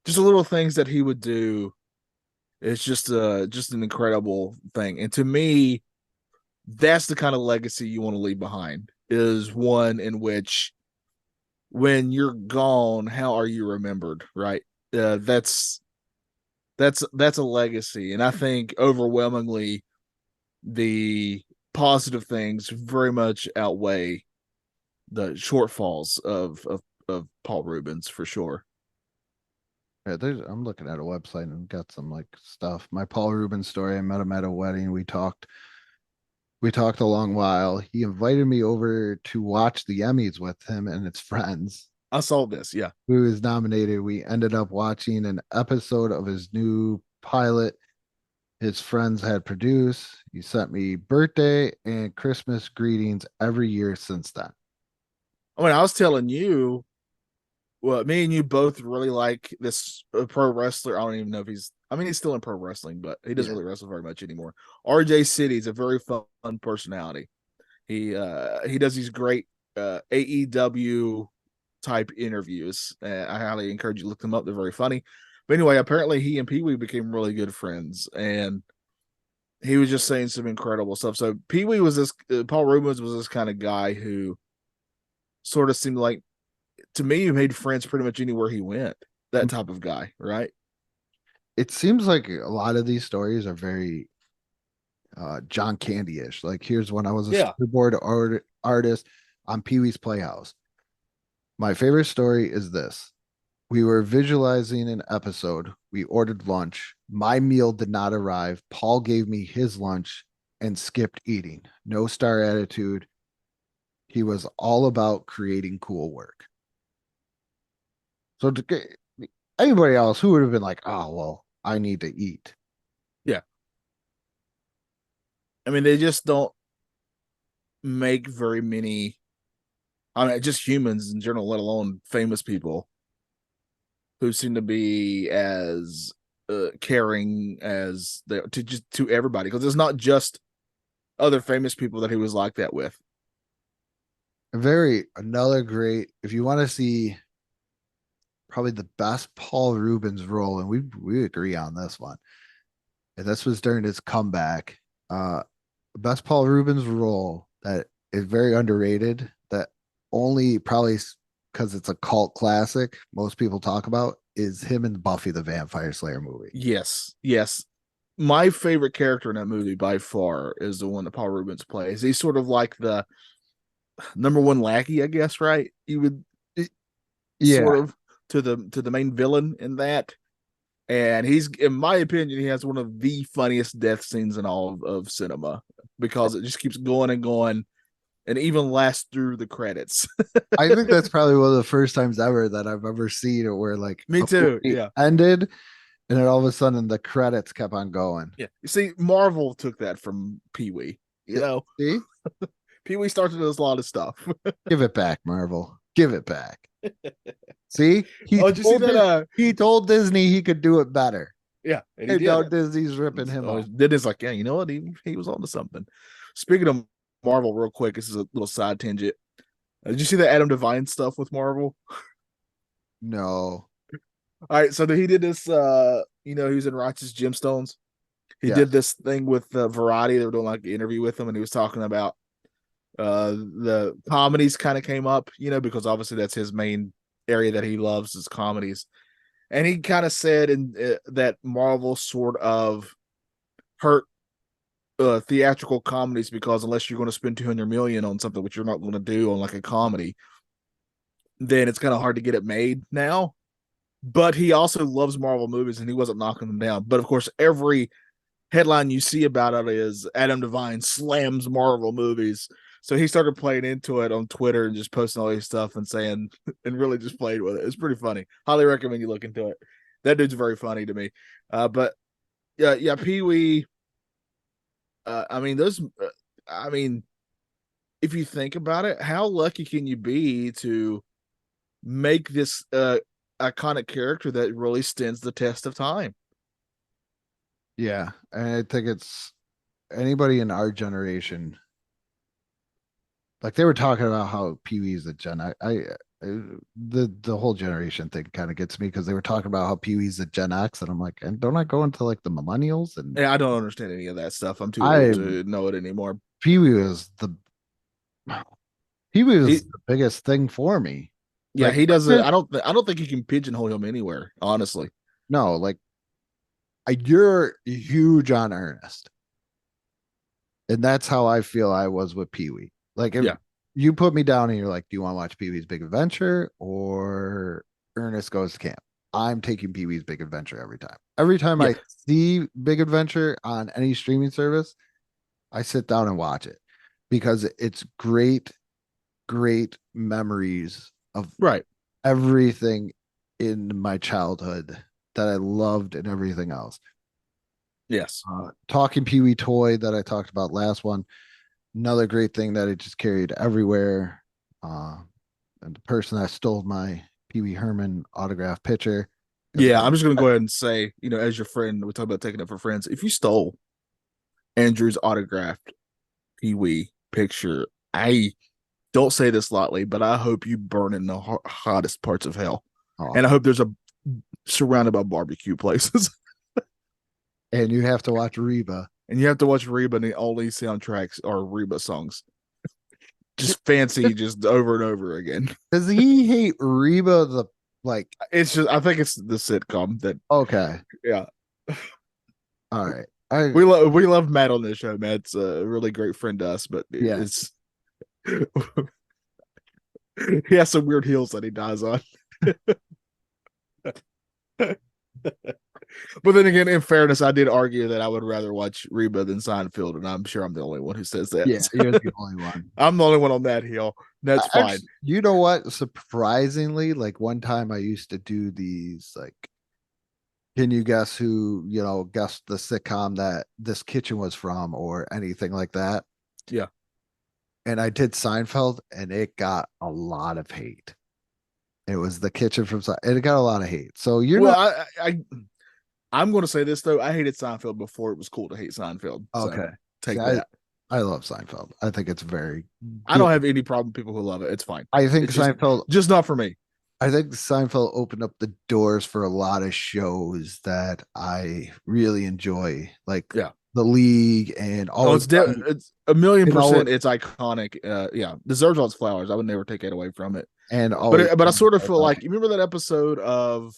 just the little things that he would do. It's just an incredible thing, and to me, that's the kind of legacy you want to leave behind. Is one in which, when you're gone, how are you remembered? Right? That's a legacy, and I think overwhelmingly the positive things very much outweigh the shortfalls of Paul Rubens for sure. Yeah, I'm looking at a website and got some like stuff. My Paul Rubens story. I met him at a wedding. We talked. We talked a long while. He invited me over to watch the Emmys with him and his friends. I saw this, yeah. Who was nominated. We ended up watching an episode of his new pilot his friends had produced. He sent me birthday and Christmas greetings every year since then. I mean, I was telling you, well, me and you both really like this pro wrestler. I don't even know if he's still in pro wrestling, but he doesn't really wrestle very much anymore. RJ City's a very fun personality. He does these great AEW type interviews. I highly encourage you to look them up. They're very funny. But anyway, apparently he and Pee Wee became really good friends, and he was just saying some incredible stuff. So Pee Wee was this, Paul Rubens was this kind of guy who sort of seemed like, to me, he made friends pretty much anywhere he went. That type of guy, right? It seems like a lot of these stories are very John Candy-ish. Like here's when I was a storyboard artist on Pee Wee's Playhouse. My favorite story is this. We were visualizing an episode. We ordered lunch. My meal did not arrive. Paul gave me his lunch and skipped eating. No star attitude. He was all about creating cool work. So to anybody else who would have been like, oh, well, I need to eat. Yeah. I mean, they just don't make very many, I mean, just humans in general, let alone famous people who seem to be as caring as they to everybody, because it's not just other famous people that he was like that with. Another great, if you want to see probably the best Paul Rubens role, and we agree on this one. And this was during his comeback. Best Paul Rubens role that is very underrated, that only probably because it's a cult classic most people talk about, is him in Buffy the Vampire Slayer movie. Yes. My favorite character in that movie by far is the one that Paul Rubens plays. He's sort of like the number one lackey, I guess, right? You would sort of to the main villain in that. And he's, in my opinion, he has one of the funniest death scenes in all of cinema, because it just keeps going and going and even lasts through the credits. I think that's probably one of the first times ever that I've ever seen it where like me too. Yeah. ended And then all of a sudden the credits kept on going. Yeah. You see, Marvel took that from Pee Wee. You know, See? Pee Wee started us a lot of stuff. Give it back, Marvel. Give it back. See? Did you see that? He told Disney he could do it better. Yeah, and he And did. now Disney's ripping him off. Then it's like, yeah, you know what? He was on to something. Speaking of Marvel, real quick, this is a little side tangent. Did you see the Adam Devine stuff with Marvel? No. All right, so he did this. He was in Righteous Gemstones. He Yeah. did this thing with Variety. They were doing like an interview with him, and he was talking about the comedies kind of came up, because obviously that's his main area that he loves is comedies. And he kind of said that Marvel sort of hurt theatrical comedies because unless you're going to spend $200 million on something which you're not going to do on like a comedy, then it's kind of hard to get it made now. But he also loves Marvel movies and he wasn't knocking them down. But of course, every headline you see about it is Adam Devine slams Marvel movies. So he started playing into it on Twitter and just posting all these stuff and saying, and really just played with it. It's pretty funny. Highly recommend you look into it. That dude's very funny to me. But yeah, Pee Wee. If you think about it, how lucky can you be to make this iconic character that really stands the test of time? Yeah. And I think it's anybody in our generation. Like they were talking about how Pee Wee's a Gen the whole generation thing kind of gets me because they were talking about how Pee Wee's a Gen X, and I'm like, and don't I go into like the millennials? And yeah, I don't understand any of that stuff. I'm too old to know it anymore. Pee Wee was the biggest thing for me. Yeah, like, he doesn't. I don't think you can pigeonhole him anywhere. Honestly, no. Like, you're huge on Ernest, and that's how I feel I was with Pee Wee. Like, if you put me down and you're like, do you want to watch Pee Wee's Big Adventure or Ernest Goes to Camp? I'm taking Pee Wee's Big Adventure every time. Every time I see Big Adventure on any streaming service, I sit down and watch it because it's great memories of everything in my childhood that I loved and everything else. Yes. Talking Pee Wee toy that I talked about last one. Another great thing that it just carried everywhere. And the person that stole my Pee Wee Herman autograph picture. Yeah, I'm just going to go ahead and say, as your friend, we talk about taking it for friends. If you stole Andrew's autographed Pee Wee picture, I don't say this lightly, but I hope you burn in the hottest parts of hell. Oh. And I hope there's surrounded by barbecue places. And you have to watch Reba. And you have to watch Reba, and the only soundtracks are Reba songs. Just fancy, just over and over again. Does he hate Reba? It's just, I think it's the sitcom that. Okay. Yeah. All right. We love Matt on this show. Matt's a really great friend to us, but it's he has some weird heels that he dies on. But then again, in fairness, I did argue that I would rather watch Reba than Seinfeld, and I'm sure I'm the only one who says that. Yeah, you're the only one. I'm the only one on that hill. That's fine. Actually, you know what? Surprisingly, like one time I used to do these, like, can you guess who, guess the sitcom that this kitchen was from or anything like that? Yeah. And I did Seinfeld, and it got a lot of hate. It was the kitchen from Seinfeld, and it got a lot of hate. So I'm going to say this, though. I hated Seinfeld before it was cool to hate Seinfeld. Okay. So take that. I love Seinfeld. I think it's very good. I don't have any problem with people who love it. It's fine. I think Seinfeld... Just not for me. I think Seinfeld opened up the doors for a lot of shows that I really enjoy. Like The League and all. It's 1,000,000%. It's iconic. Deserves all its flowers. I would never take it away from it. And but I sort of feel like, you remember that episode of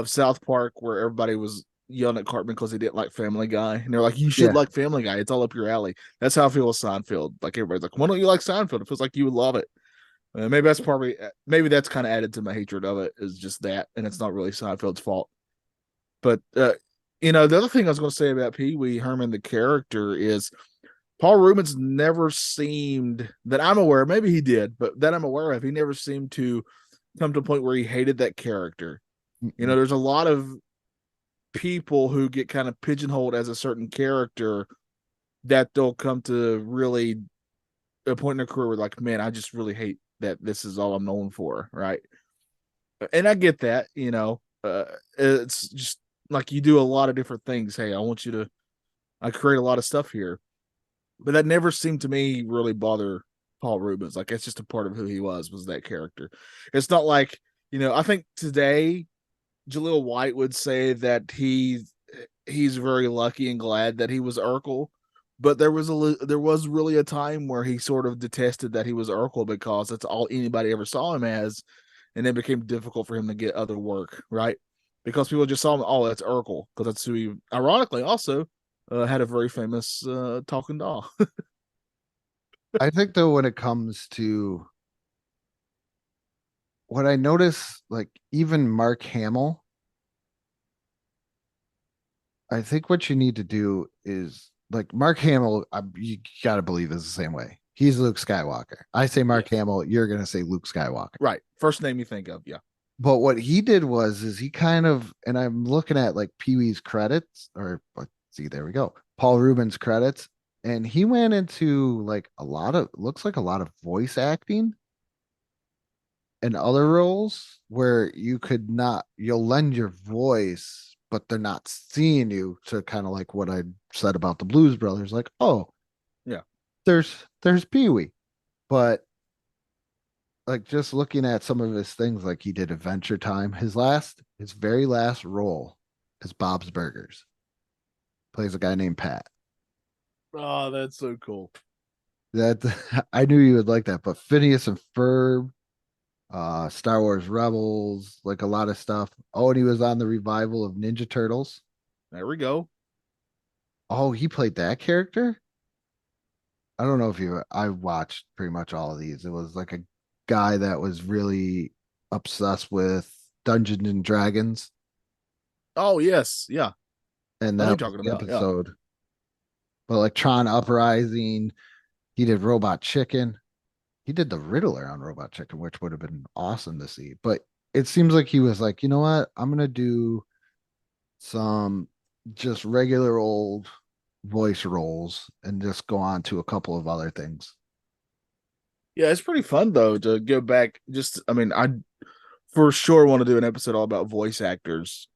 South Park where everybody was yelling at Cartman because he didn't like Family Guy, and they're like, "You should like Family Guy. It's all up your alley." That's how I feel with Seinfeld. Like everybody's like, "Why don't you like Seinfeld?" It feels like you would love it. Maybe that's kind of added to my hatred of it, is just that, and it's not really Seinfeld's fault. But the other thing I was going to say about Pee Wee Herman, the character, is Paul Rubens never seemed, that I'm aware of, maybe he did, but that I'm aware of, he never seemed to come to a point where he hated that character. You know, there's a lot of people who get kind of pigeonholed as a certain character that they'll come to really a point in their career where, like, man, I just really hate that this is all I'm known for, right? And I get that, you know, it's just like you do a lot of different things. Hey, I create a lot of stuff here, but that never seemed to me really bother Paul Rubens. Like, it's just a part of who he was that character. It's not like, you know, I think today Jaleel White would say that he's very lucky and glad that he was Urkel, but there was really a time where he sort of detested that he was Urkel because that's all anybody ever saw him as, and it became difficult for him to get other work, right? Because people just saw him, oh, that's Urkel, because that's who he. Ironically, also had a very famous talking doll. I think though, when it comes to what I notice, like even Mark Hamill, I think what you need to do is like Mark Hamill, you got to believe is the same way. He's Luke Skywalker. I say Mark Hamill, you're going to say Luke Skywalker. Right. First name you think of, yeah. But what he did is he kind of, and I'm looking at like Pee Wee's credits, or let's see, there we go. Paul Rubens credits. And he went into like looks like a lot of voice acting and other roles where you'll lend your voice, but they're not seeing you. To kind of like what I said about the Blues Brothers, like, oh, yeah, there's Pee Wee. But like just looking at some of his things, like he did Adventure Time. His very last role is Bob's Burgers. Plays a guy named Pat. Oh, that's so cool. That I knew you would like that. But Phineas and Ferb, Star Wars Rebels, like a lot of stuff. Oh, and he was on the revival of Ninja Turtles. There we go. Oh, he played that character. I don't know if I watched pretty much all of these. It was like a guy that was really obsessed with Dungeons and Dragons. Oh yes, yeah. And What are you that was talking the about? Yeah. episode. But like Tron Uprising, he did Robot Chicken. He did the Riddler on Robot Chicken, which would have been awesome to see. But it seems like he was like, you know what? I'm gonna do some just regular old voice roles and just go on to a couple of other things. Yeah, it's pretty fun though to go back. I mean, I for sure want to do an episode all about voice actors.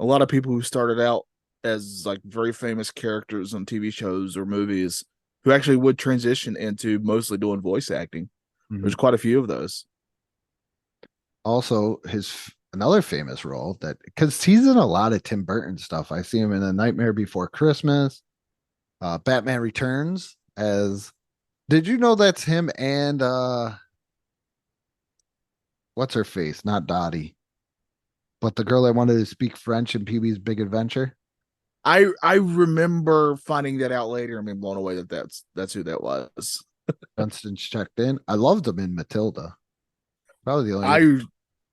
A lot of people who started out as like very famous characters on TV shows or movies who actually would transition into mostly doing voice acting. Mm-hmm. There's quite a few of those. Also, another famous role that because he's in a lot of Tim Burton stuff. I see him in A Nightmare Before Christmas, Batman Returns as. Did you know that's him and what's her face? Not Dottie, but the girl that wanted to speak French in Pee Wee's Big Adventure. I remember finding that out later and being blown away that that's who that was. Dunstan's checked in. I loved him in Matilda. Probably the only.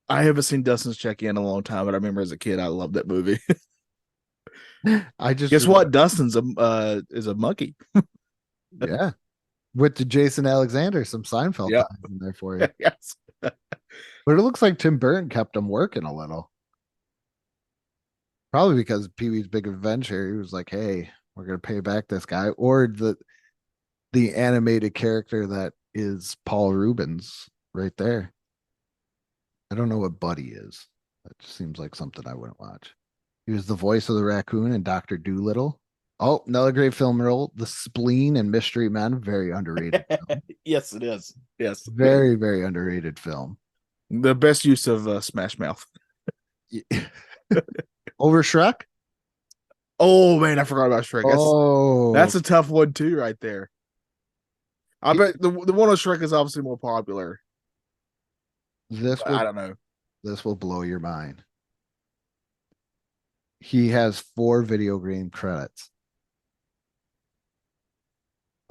I haven't seen Dustin's Check In a long time, but I remember as a kid I loved that movie. I just guess what? Dustin's is a monkey. Yeah, with the Jason Alexander, some Seinfeld Yeah. times in there for you. Yes. But it looks like Tim Burton kept him working a little. Probably because Pee Wee's Big Adventure, he was like, "Hey, we're gonna pay back this guy," or the animated character that is Paul Rubens right there. I don't know what Buddy is. That just seems like something I wouldn't watch. He was the voice of the raccoon in Doctor Dolittle. Oh, another great film role. The Spleen and Mystery Men, very underrated film. Yes, it is. Yes, Very, very underrated film. the best use of Smash Mouth. Over Shrek? Oh man, I forgot about Shrek. That's a tough one too, right there. I bet the one on Shrek is obviously more popular. I don't know. This will blow your mind. He has 4 video game credits.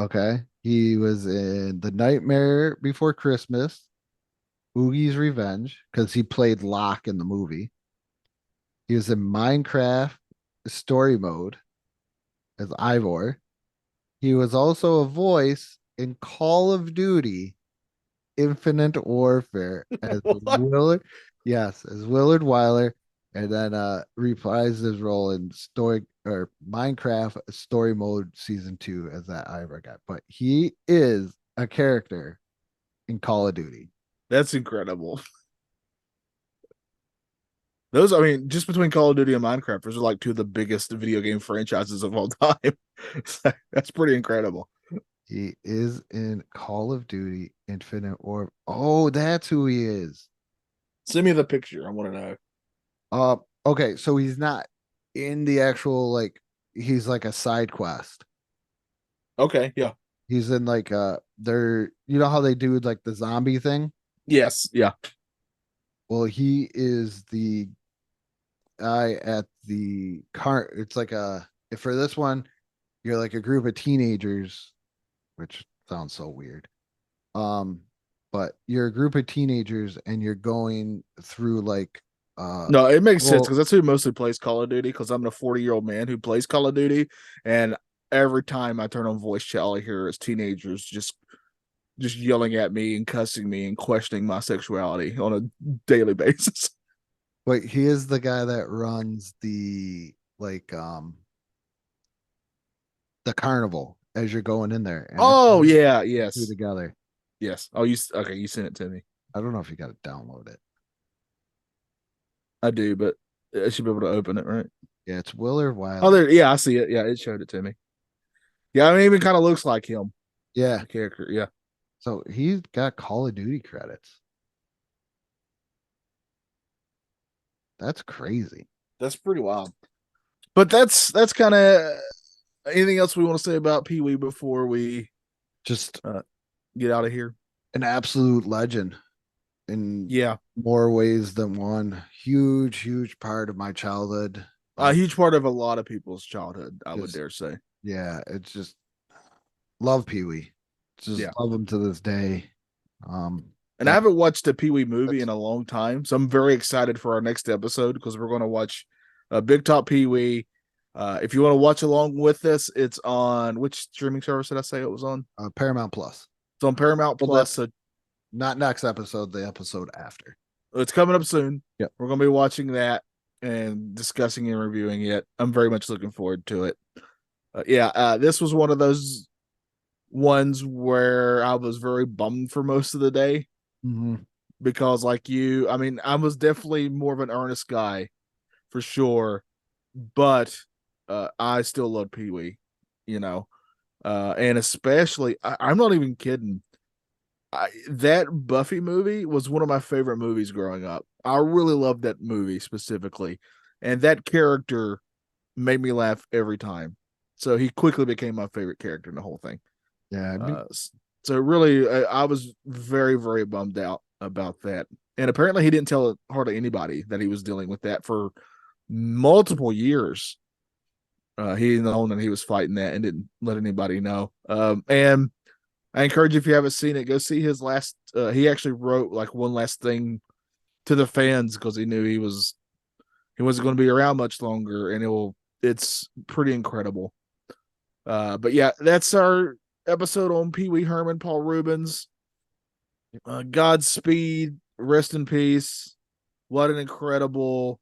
Okay. He was in The Nightmare Before Christmas, Oogie's Revenge, because he played Locke in the movie. He was in Minecraft Story Mode as Ivor. He was also a voice in Call of Duty Infinite Warfare as Willard. Yes, as Willard Wyler. and then reprised his role in story or Minecraft Story Mode Season 2 as that Ivor guy. But he is a character in Call of Duty. That's incredible. Those, I mean, just between Call of Duty and Minecraft, those are like two of the biggest video game franchises of all time. That's pretty incredible. He is in Call of Duty Infinite War. Oh, that's who he is. Send me the picture. I want to know. Okay, so he's not in the actual like he's like a side quest. Okay, yeah. He's in like they're you know how they do like the zombie thing? Yes, yeah. Well, he is the guy at the car. It's like for this one, you're like a group of teenagers, which sounds so weird. Um, but you're a group of teenagers and you're going through like No, it makes sense well, because that's who mostly plays Call of Duty. Because I'm a 40-year-old man who plays Call of Duty, and every time I turn on voice chat, all I hear is teenagers just yelling at me and cussing me and questioning my sexuality on a daily basis. but he is the guy that runs the carnival as you're going in there. And Oh yeah, two yes, together. yes. Oh, you okay? You sent it to me. I don't know if you got to download it. I do, but I should be able to open it, right? Yeah, it's Willard Oh, Wiley. there. Yeah, I see it. Yeah, it showed it to me. Yeah, I mean, it even kind of looks like him, Yeah. the character. Yeah, So he's got Call of Duty credits. That's crazy. that's pretty wild. But that's kind of anything else we want to say about Pee Wee before we Just get out of here. an absolute legend in Yeah, more ways than one. Huge, huge part of my childhood. a huge part of a lot of people's childhood, I would Just- dare say. Yeah, it's just love Pee Wee. Just Yeah. love him to this day. And I haven't watched a Pee Wee movie in a long time, so I'm very excited for our next episode because we're going to watch Big Top Pee Wee. If you want to watch along with us, it's on which streaming service did I say it was on? Paramount Plus. It's on Paramount Well, Plus. So Not next episode, the episode after. it's coming up soon. Yep. We're going to be watching that and discussing and reviewing it. I'm very much looking forward to it. This was one of those ones where I was very bummed for most of the day. Mm-hmm. Because like you, I mean, I was definitely more of an earnest guy for sure, but I still love Pee Wee, and especially I'm not even kidding. That Buffy movie was one of my favorite movies growing up. I really loved that movie specifically, and that character made me laugh every time. So he quickly became my favorite character in the whole thing. Yeah. So really, I was very, very bummed out about that. And apparently, he didn't tell hardly anybody that he was dealing with that for multiple years. He didn't know that he was fighting that and didn't let anybody know. And I encourage you, if you haven't seen it, go see his last. He actually wrote like one last thing to the fans because he knew he wasn't going to be around much longer, and it's pretty incredible. But yeah, that's our episode on Pee Wee Herman, Paul Rubens. Godspeed, rest in peace. What an incredible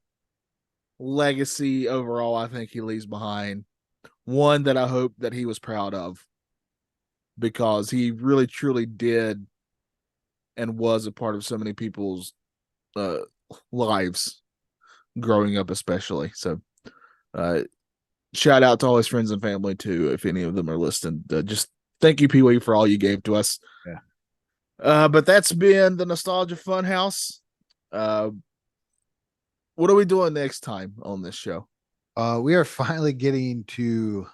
legacy overall I think he leaves behind. One that I hope that he was proud of because he really truly did and was a part of so many people's lives growing up, especially. So shout out to all his friends and family too, if any of them are listening. Just thank you, Pee Wee, for all you gave to us. Yeah. But that's been the Nostalgia Funhouse. What are we doing next time on this show? We are finally getting to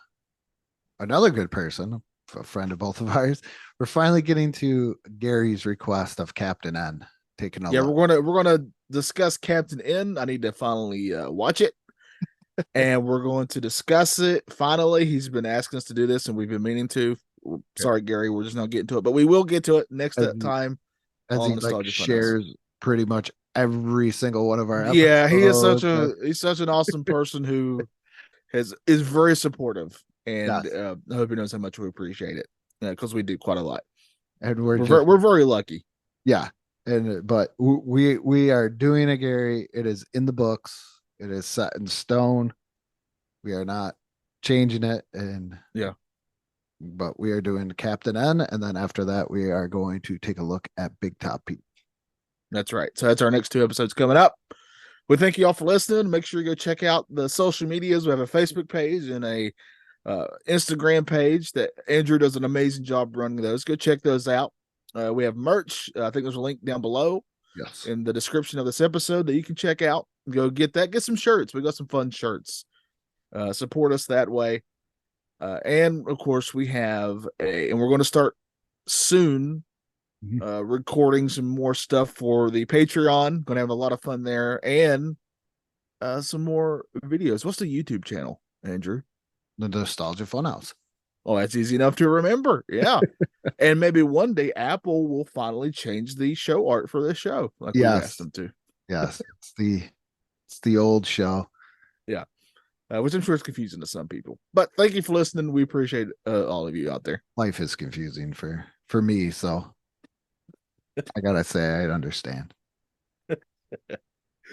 another good person, a friend of both of ours. We're finally getting to Gary's request of Captain N. Taking a look. We're gonna discuss Captain N. I need to finally watch it. And we're going to discuss it. Finally, he's been asking us to do this, and we've been meaning to. Sorry, Gary, we're just not getting to it, but we will get to it next time. As he like shares pretty much every single one of our episodes. Yeah, he is such an awesome person who is very supportive, and I hope he knows how much we appreciate it because we do quite a lot, and we're very lucky. Yeah, but we are doing it, Gary. It is in the books. It is set in stone. We are not changing it, and Yeah. but we are doing Captain N, and then after that, we are going to take a look at Big Top Pete. That's right. So that's our next 2 episodes coming up. We thank you all for listening. Make sure you go check out the social medias. We have a Facebook page and a Instagram page that Andrew does an amazing job running those. Go check those out. We have merch. I think there's a link down below Yes. in the description of this episode that you can check out. Go get that. Get some shirts. We got some fun shirts. Support us that way. And of course, we have and we're going to start soon recording some more stuff for the Patreon. Going to have a lot of fun there and some more videos. What's the YouTube channel, Andrew? The Nostalgia Funhouse. Oh, that's easy enough to remember. Yeah. And maybe one day Apple will finally change the show art for this show, like we asked them to. Yes, it's the old show. Yeah. Which I'm sure is confusing to some people. But thank you for listening. We appreciate all of you out there. Life is confusing for me, so I gotta say I understand.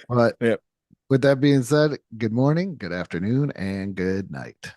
But Yep. with that being said, good morning, good afternoon, and good night.